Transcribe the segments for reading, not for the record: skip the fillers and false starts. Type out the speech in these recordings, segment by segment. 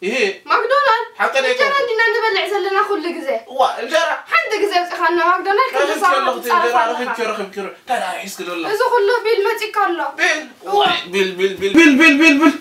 إيه ماكدونالد حتى ليك أنا عندنا نبلع زلنا كل جزء الجرا حد جزء خلنا ماكدونالد كل صار كيرو ترى يحس كله الله إذا كله بيل ما تكله بيل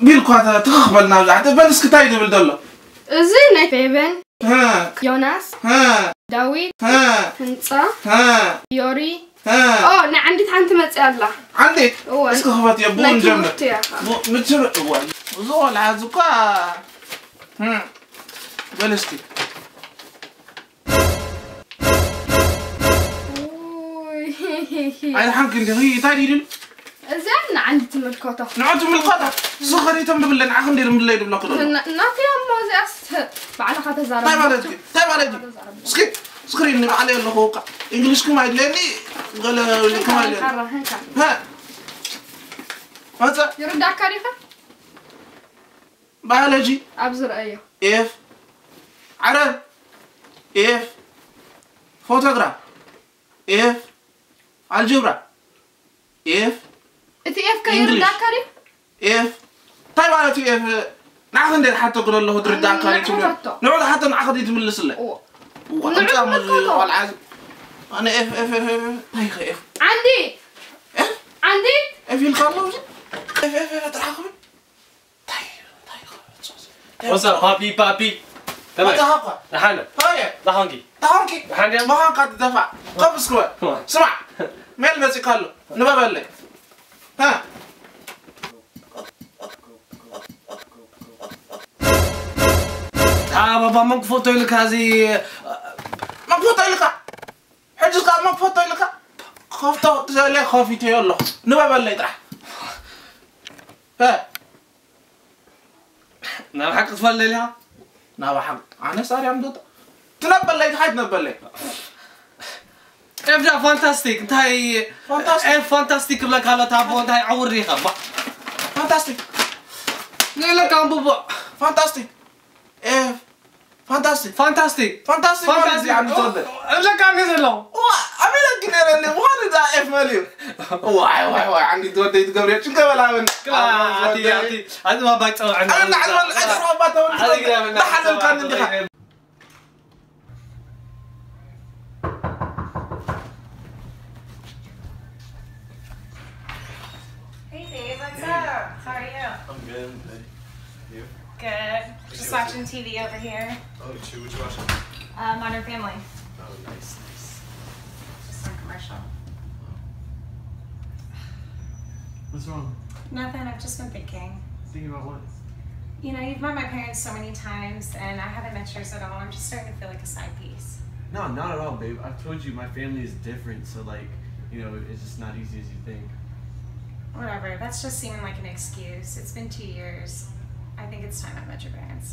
بيل كذا تخبلنا زعت بس كتايد بالدلة زين بيبن ها يوناس ها داوود ها هintsa ها يوري ها أنا عندي تانت مسألة عندي اسكو خبط يا بون جنب متجر زول عزوكا بلشتي أنا حنك اللي هي تايدين زين عندي تملكاته نعم تملكاته صغري تم بالله عخن دير من الليل بلا كده ناتي أما زي أست بعنا خاطر زارب طيب عليك سكت سكري إني عليه اللي هو إنجليش كم عيدلني قال كم عيدلني ها ماذا يرد عكاريفة بيولوجي أبزر أيه إف عرب إف فوتوغراف إف الجبرا إف إنتي إف كيرد عكاري إف طيب على تي إف ناخذ ندير حتى قول الله ترد عكاري نقول حتى ناخذ يتملس له وأنت والعز أنا إف إف عندي إف عندي إف يلقى إف تراقب What's up, papi? تمام. تهاقا. لحنا. هاي. لحنكي. تهاقي. لحنا. ما هان قد دفع. قبض كوا. سمع. ميل بس يقالو. نبى بلي. ها. بابا ما فوتو لك هذه. ما فوتو لك. حجز قام ما فوتو لك. خفته تزالي خافيتي يلا. نبى بلي ترى. ها. نعم حق تفضل لها نعم حق أنا صار يوم دوت تنبل لي تحد نبل لي ابدا فانتاستيك انت هاي فانتاستيك لك هلا تابو انت هاي عور ريخه فانتاستيك لك عم بابا فانتاستيك ايه فانتاستيك عم تردد لك عم نزل له أمي لك نيرني مهند اف مليون واي عندي تودي تقبل شو قبل عمل عادي هذا ما بايطلع عندنا انا نعمل اجر ما تقول نحن كان ندخل Hey Dave, what's up? How are you? I'm good. You? Good. Just watching TV over here. Oh, what you watching? Modern Family. Oh, nice. Just some commercial. What's wrong? Nothing, I've just been thinking. Thinking about what? You know, you've met my parents so many times and I haven't met yours at all. I'm just starting to feel like a side piece. No, not at all, babe. I've told you my family is different, so like, you know, it's just not easy as you think. Whatever, that's just seeming like an excuse. It's been 2 years. I think it's time I met your parents.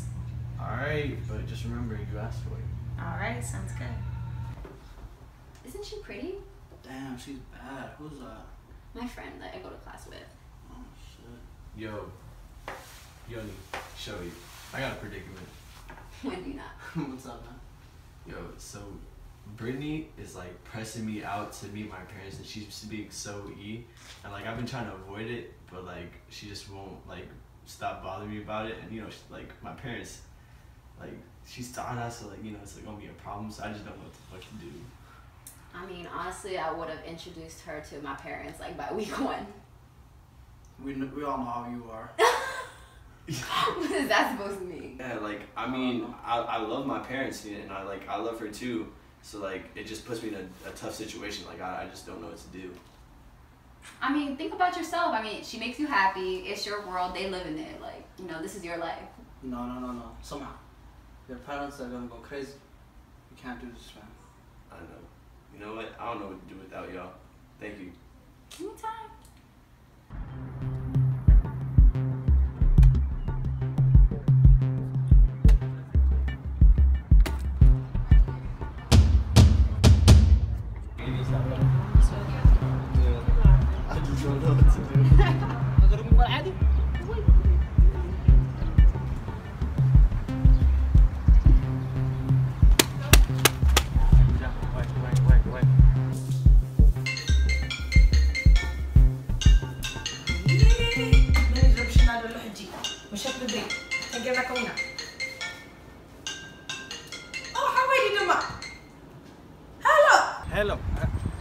Alright, but just remember you asked for it. Alright, sounds good. Isn't she pretty? Damn, she's bad. Who's that? My friend that I go to class with. Oh shit. Yo, Yoni, show you. I got a predicament. When do you not? What's up, man? Yo, so Brittany is like pressing me out to meet my parents, and she's being so and like I've been trying to avoid it, but like she just won't like stop bothering me about it. And you know, like my parents, like she's taught us, so like you know it's like gonna be a problem. So I just don't know what the fuck to do. I mean, honestly, I would have introduced her to my parents like by week 1. We all know how you are. What is that supposed to mean? Yeah, like I mean, I love my parents, and I love her too. So like it just puts me in a tough situation. Like I just don't know what to do. I mean, think about yourself. I mean, she makes you happy. It's your world. They live in it. Like, you know, this is your life. No. Somehow, your parents are gonna go crazy. You can't do this, man. I know. You know what? I don't know what to do without y'all. Thank you. Anytime. I just don't know what to do.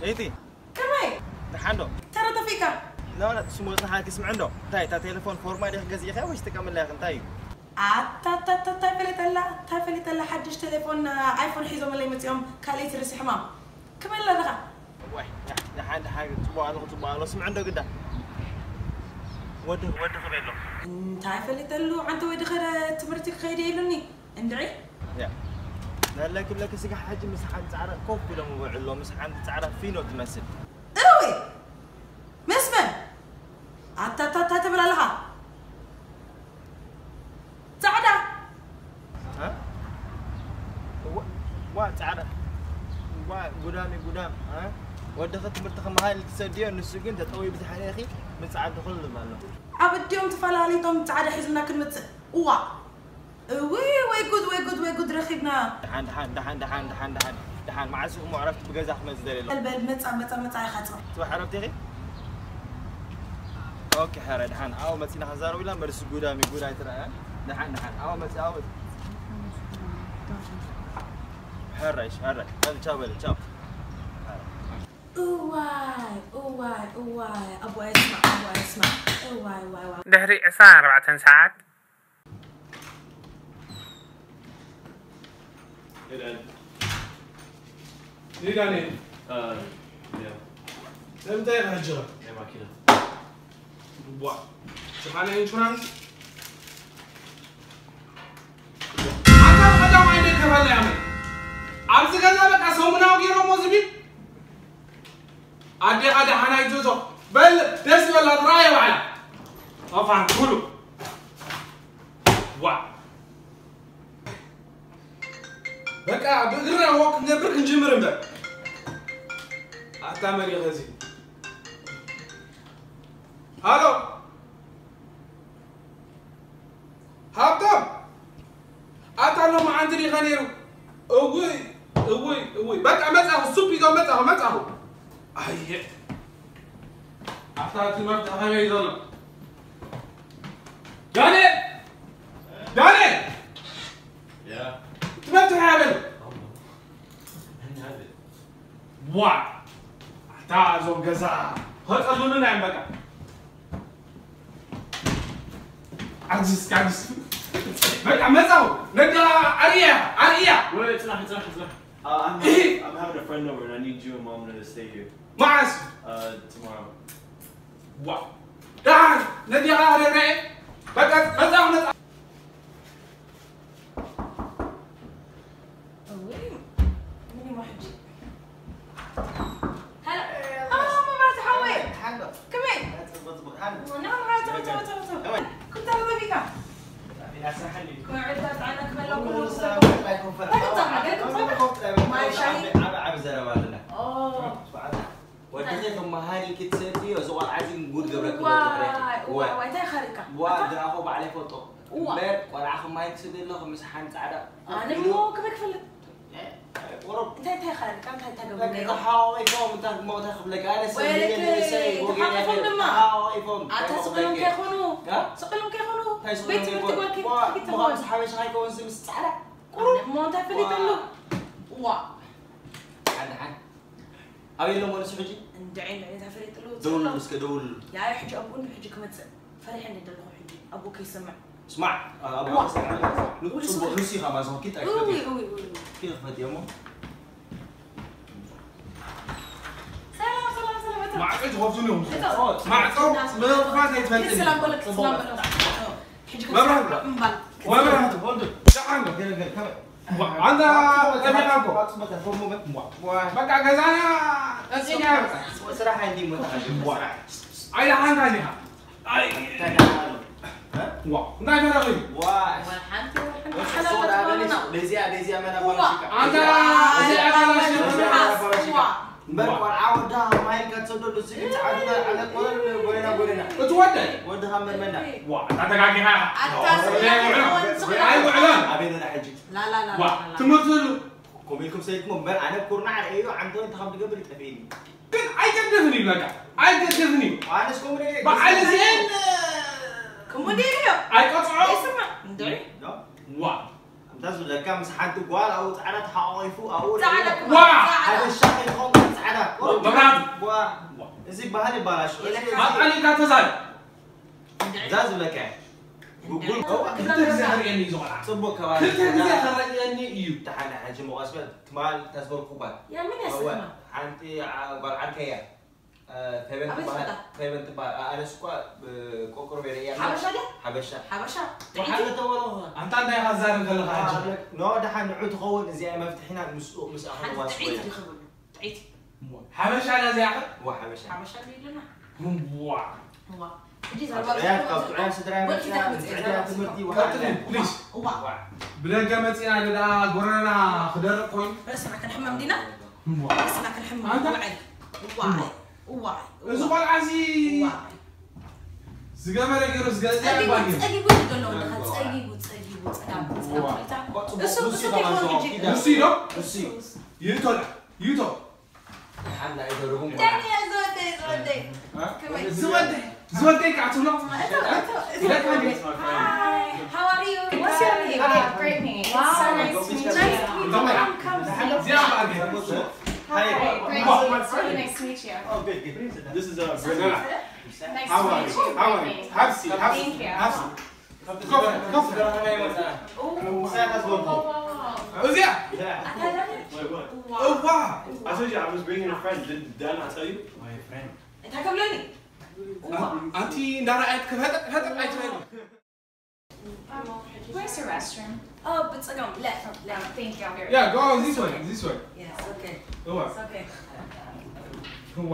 ايتي كمي تحندو ترى تفيكا لا سموت حالك اسمع عنده تاي تا تليفون فورما دي غزي خا واش تكمل لك انتاي تافلت لا حدش تليفون ايفون حيزو ملي متيوم كاليت رسي حمام كمل لا دغا واي يا حد حاجه تبغى اسمع عنده قدا ود خبيلو انت عفلت له انت ود خير تمرتك خير يلني اندعي يا لا لك سيق حاجه مسحان تعرف كوفي لو موعد له مسحان تعرف فينو تمثل اوي مسمن تا تبلا لها تعال ها تعال قدام ها ودخلت مرتخم هاي التسديه النسوق انت تطوي بتحني اخي من ساعات دخل مالو ابديهم تفلالي توم تعال حزنا كلمه وا وي جود رخيبنا دحان ما عسوق ما عرفت بجزاح مزدل البلد متى يا خاطر تو حربتي اخي اوكي حرد دحان او متينا هزار ولا مرس قدامي قداي ترى دحان او متي او حرش هذا تشاو تشاو واي ابغى اسمع واي دهري عسان 4 ساعات ليه داني؟ Yeah. امتى يا هجرة؟ Yeah, ما كده. بوا شحالة انشورانس؟ أنا ما عندي كفالة يا عمي. أمس كذا بقى سومنا وغيره موزبي. أدي هذا حنا يجوزو. بل دس ولا دراية وعلى. أفهم كله. بوا. بقى بقرنا وقت نبرك نجمر بقى. أتامر يا غزي. هالو. هابتم. أتعلم ما عندي غنيرو. اوي بقى مزعه السوبي ده مزعه. أيه. أفتح المفتاح هاي يضل. داني. Yeah. تفتح هذا. وا تعزو جزاء هتقولوا لنا عم بقى عجز بقى مزعو نقدر أريا Wait, it's not. I'm having a friend over and I need you and mom to stay here. معس Tomorrow. وا تعال ندي على الرأي بقى مزعو كنت أنا بيكا. يا سحلي. قاعدة عنك ملو كله. ما شاي. عبزة والله. وديت ثم هاي كتسيتي وزوال عايزين نقول قبلك. واي تاي خاركة. وادنا أخو بعليه فوتو. بير ولا أخو ما يكسب له مسحان تعالى. أنا مو كبك فلت. ورب. تاي خاركة أنت تجاوب. لك حاول يفهم أنت ما تاخذ لك أنا سوي. تحاول فهم ما. حاول يفهم. أتسقلهم كيخونو. سقلهم كيخونو. بيت بتقول كيف تقول. ما صحابي شغال كون سمس تعالى. ما أنت فلت له. وا. عن. أبي لهم ولا سحجي؟ ندعين تفريط له. دول بس كدول. يا حج أبونا حج كم تسأل. فرح إني دلهم حجي. أبوك يسمع. اسمع. أبوك يسمع. لوسي خلاص هو كده. أوي. كيف بدي أمه؟ سلام. ما عقد غوزوني ما عقد ما فاز يتفلت. سلام بقولك. حج كم ما برا هولد. شحن. عندنا تبيعكم. بقى جزانا أسينا. صراحة عندي متعجب. أي لحن ثانيها. أي. وا. ناي فرقي. وا. والحنتي. ليزيا ما نبغى. بركوا العود ده ما يقدر تصدق لسه تعادل على قولنا بتودي ودها من وا تتقاقيها أي وعلان أبينا نحجي لا وا تمثلوا كميلكم سيدكم بر أنا كورنا على أيوة عندهم تخم قبل تفيني كن أي كدفني لك أي كدفني وأنا سكون مني بعد زين كموديليو أي قطعة اسمع ندري وا تزول لك كم سحنت قوال أو تعالى تحاويفو أو تعالى وا هذا الشيء يخون تعالى تبع زي بهالي بالاش علي كاتزال زاز لك قول كنت زهريني زغلا صبو كمان كنت زهريني يو تعال حاجه مقاسمه كمال تسبر كوبا يا من يسمع انت بالعركيه فيبنت با انا سكوا كوكور بيريا حبشه تعيتي انت عندي هزار نقول حاجه نو دحين نعود تخون زي مفتحنا مسؤول مسأخذ واسوي تعيتي حبشه على زي اخر حبشه لنا هو جيت يا قطعان صدري بليز بلا قمتينا لدا غورنا خدر كوين بس ما كنحمم دينا هو بس ما كنحمم وعي زغال عزي زغما رجل زغال يا باغي تسقي قول دولو تسقي يوتو حنا يدورهم زودي كاتونا How are you? What's your name? Great name. Wow. So nice to meet you. Come. Hi. Great. Really nice to meet you. Oh, good. This is Nice to meet you. Have a seat. Thank you. Oh yeah. Wait, what? Oh wow. I told you I was bringing a friend. Did I not tell you? My friend. انت كملني انتي نرى هذا Where's your restroom? اه بتصقم لا Thank you. I'll be right Yeah, go this way. Yes, okay. هو It's okay. هو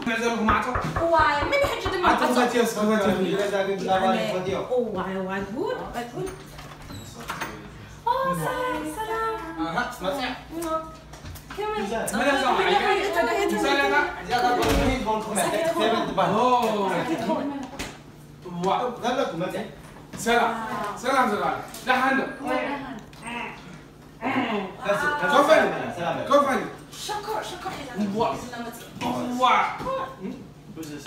نعزلكم معكم واي من حجة ما عطوا يس واي good. Oh, سلام. سلام لحن كفني شكر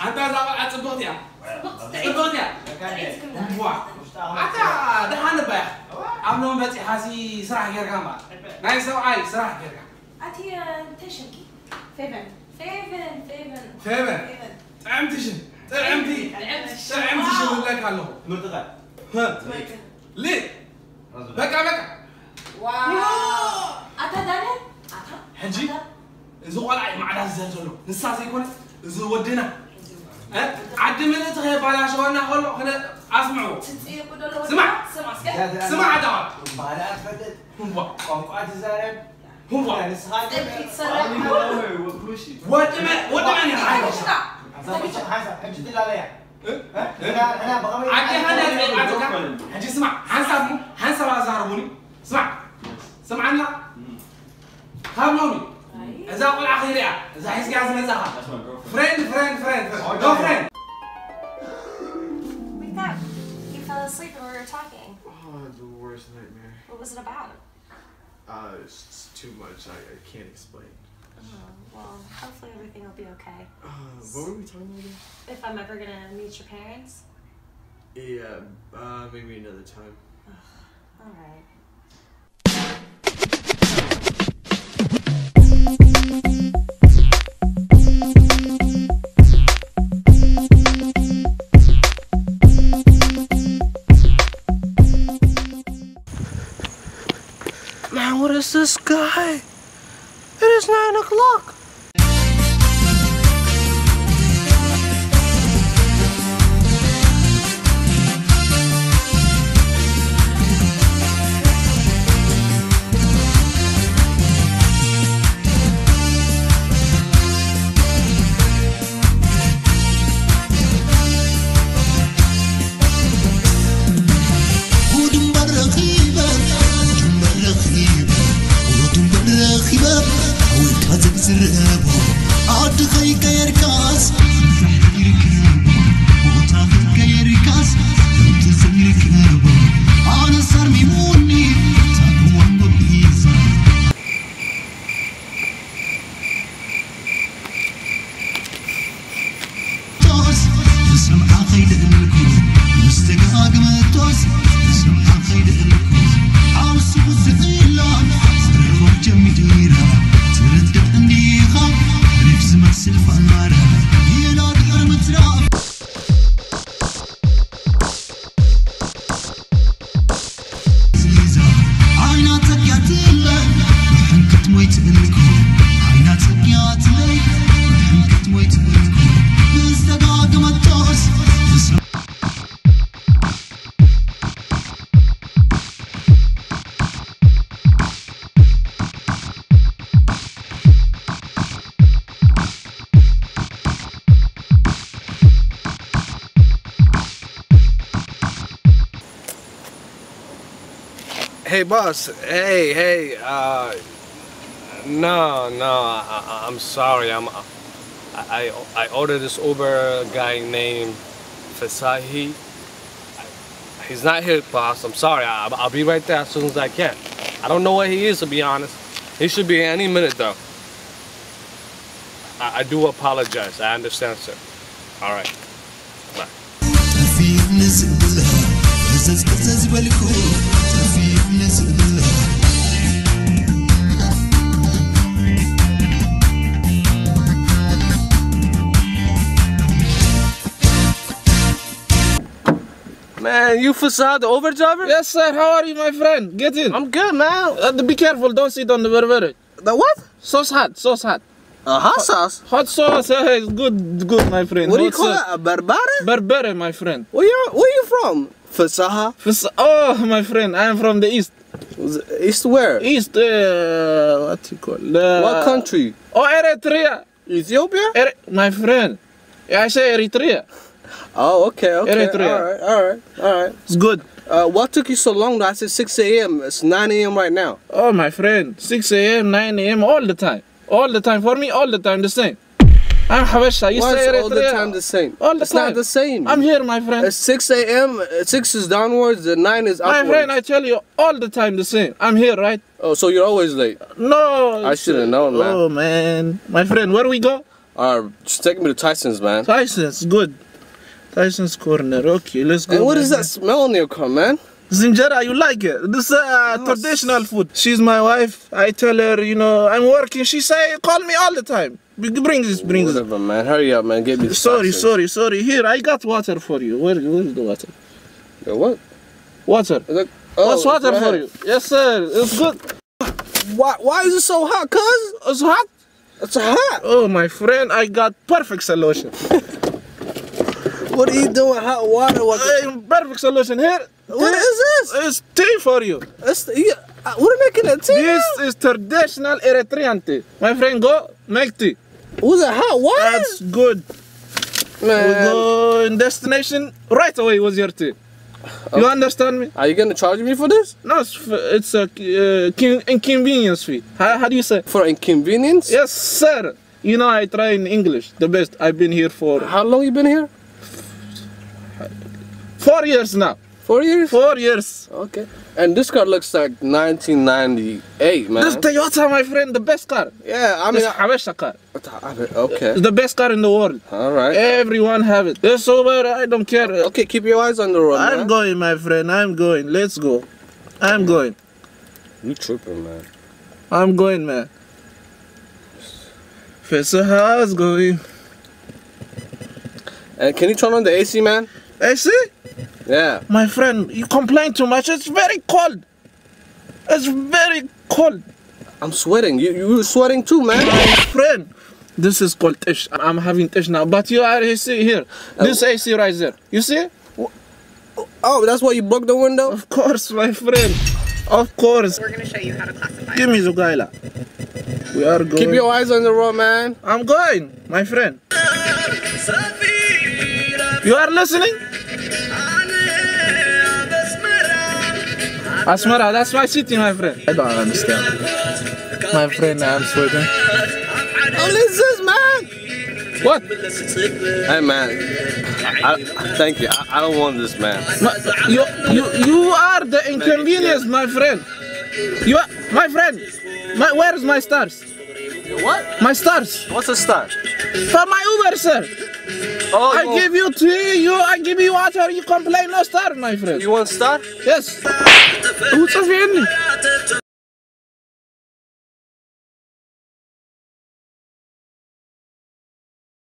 انت زعما اصبغتيا انت دحن بقى عملوا بتي حاسي صراحه غير كمان ناي سو اي صراحه غير أتي تشنكي Faven. طعمتشن طعمتي شو لك الله مرتقى ليه بقى واو أتا داني حجي زغلا مع ناس زلزلوا نسا يكون زودنا عد من تغيب على شوانا خلو خنا اسمعوا سمع عدوات بالا فدت هو قنقات زارب هو ودمن يا حاجه حجت لا انا بغى عدي حجي اسمع حنسب ازاربوني سمعنا خابلوني اذا قول اخيرا اذا حيس قاعد نزاها فريند نو فريند Wake up. You fell asleep when we were talking. Oh, the worst nightmare. What was it about? It's too much. I can't explain. Oh, well, hopefully everything will be okay. What were we talking about again? If I'm ever gonna meet your parents. Yeah, maybe another time. All right. Man, what is this guy? It is 9 o'clock. Hey, boss. Hey. No. I'm sorry. I ordered this Uber guy named Fasahi. He's not here, boss. I'm sorry. I'll be right there as soon as I can. I don't know where he is, to be honest. He should be here any minute, though. I do apologize. I understand, sir. All right. Bye. Man, you Fasad, the Uber driver? Yes, sir. How are you, my friend? Get in. I'm good, man. Be careful. Don't sit on the berbere. The what? Sauce hot. Hot sauce? Hot sauce. It's good, my friend. What do you call it? A berbere? Berbere, my friend. Where you from? Fasaha? Oh, my friend. I am from the east. East where? East, what you call? What country? Oh, Eritrea. Ethiopia? My friend. Yeah, I say Eritrea. Oh, okay. Eritrea. All right. It's good. What took you so long? I said 6 a.m. It's 9 a.m. right now. Oh, my friend. 6 a.m., 9 a.m. all the time. All the time. For me, all the time the same. I'm Habesha. You say Eritrea. All the time the same? All the it's time. Not the same. I'm here, my friend. It's 6 a.m. 6 is downwards, the 9 is upwards. My friend, I tell you, all the time the same. I'm here, right? Oh, so you're always late? No. I should have known, man. Oh, man. My friend, where do we go? Just take me to Tyson's, man. Tyson's, good. Tyson's corner. Okay, let's go. And what is that smell in your car, man? Zinjera, you like it? This is traditional food. She's my wife. I tell her, I'm working. She say, call me all the time. Bring this. Whatever, man. Hurry up, man. Get me the Sorry. Here, I got water for you. Where is the water? What? Water. What's water for you? Yes, sir. It's good. Why is it so hot, cuz? It's hot? It's hot. Oh, my friend, I got perfect solution. What are you doing? Hot water? Perfect solution here. What is this? It's tea for you. What are you making a tea? This is traditional Eritrean tea. My friend, go make tea. Was it hot water? That's good. Man. We go in destination right away with your tea. You understand me? Are you gonna charge me for this? No, it's a inconvenience fee. How do you say? For inconvenience? Yes, sir. I try in English the best. I've been here for... How long you been here? 4 years now. 4 years? 4 years. Okay. And this car looks like 1998, man. This Toyota, my friend, the best car. Yeah, I mean... It's Habesha car. Okay. It's the best car in the world. All right. Everyone have it. It's over, I don't care. Okay, keep your eyes on the road, man. I'm going, my friend. I'm going. Let's go. I'm going. You tripping, man. I'm going, man. Fasaha's going. And can you turn on the AC, man? AC? Yeah. My friend, you complain too much. It's very cold. It's very cold. I'm sweating. You sweating too, man. My friend, this is called Tish. I'm having Tish now. But you are AC here. This AC right there. You see? Oh, that's why you broke the window? Of course, my friend. Of course. We're going to show you how to classify. Give me Zugaila. We are going. Keep your eyes on the road, man. I'm going, my friend. You are listening? Asmara, that's my city, my friend. I don't understand. My friend, I'm sweating. Oh, this is, man. What? Hey, man. Thank you. I don't want this, man. You are the inconvenience, my friend. You are, my friend. Where is my stars? What? My stars. What's a star? For my Uber, sir. Oh, I give you tea, I give you water, you complain no star, my friend. You want star? Yes. Who's a